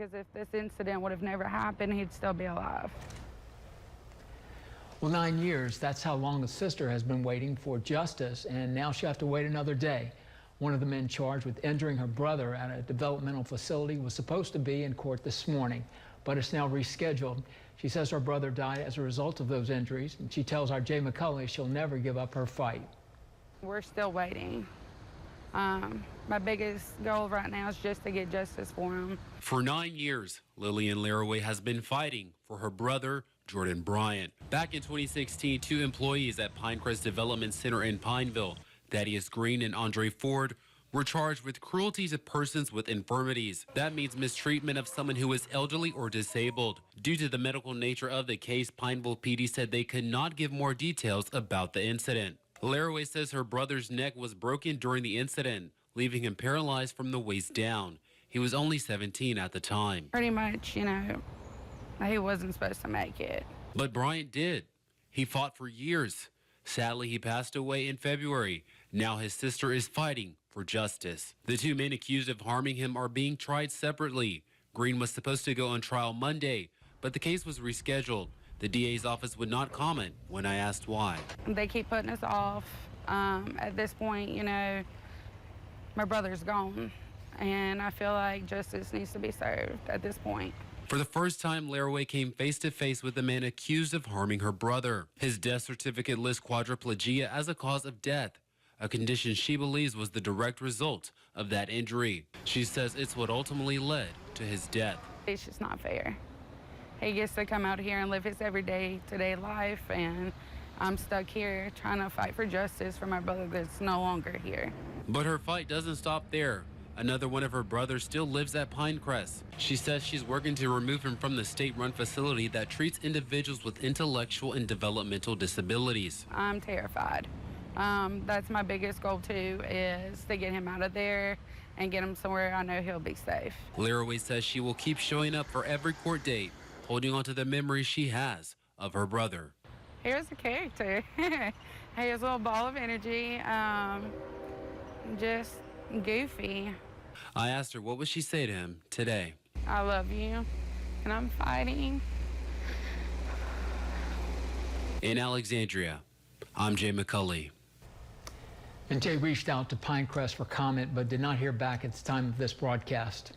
Because if this incident would have never happened, he'd still be alive. Well, 9 years, that's how long the sister has been waiting for justice, and now she'll have to wait another day. One of the men charged with injuring her brother at a developmental facility was supposed to be in court this morning, but it's now rescheduled. She says her brother died as a result of those injuries, and she tells our Jay McCulley she'll never give up her fight. We're still waiting. My biggest goal right now is just to get justice for him. For 9 years, Lillian Laraway has been fighting for her brother, Jordan Bryant. Back in 2016, 2 employees at Pinecrest Development Center in Pineville, Thaddeus Green and Andre Ford, were charged with cruelty to persons with infirmities. That means mistreatment of someone who is elderly or disabled. Due to the medical nature of the case, Pineville PD said they could not give more details about the incident. Laraway says her brother's neck was broken during the incident, leaving him paralyzed from the waist down. He was only 17 at the time. Pretty much, he wasn't supposed to make it. But Bryant did. He fought for years. Sadly, he passed away in February. Now his sister is fighting for justice. The 2 men accused of harming him are being tried separately. Green was supposed to go on trial Monday, but the case was rescheduled. The DA's office would not comment when I asked why. They keep putting us off. At this point, my brother's gone, and I feel like justice needs to be served at this point. For the first time, Laraway came face-to-face with the man accused of harming her brother. His death certificate lists quadriplegia as a cause of death, a condition she believes was the direct result of that injury. She says it's what ultimately led to his death. It's just not fair. He gets to come out here and live his everyday today life, and I'm stuck here trying to fight for justice for my brother that's no longer here. But her fight doesn't stop there. Another one of her brothers still lives at Pinecrest. She says she's working to remove him from the state-run facility that treats individuals with intellectual and developmental disabilities. I'm terrified. That's my biggest goal, too, is to get him out of there and get him somewhere I know he'll be safe. Laraway says she will keep showing up for every court date, holding on to the memories she has of her brother. Here's a character. Here's a little ball of energy, just goofy. I asked her what would she say to him today. I love you, and I'm fighting. In Alexandria, I'm Jay McCulley. And Jay reached out to Pinecrest for comment, but did not hear back at the time of this broadcast.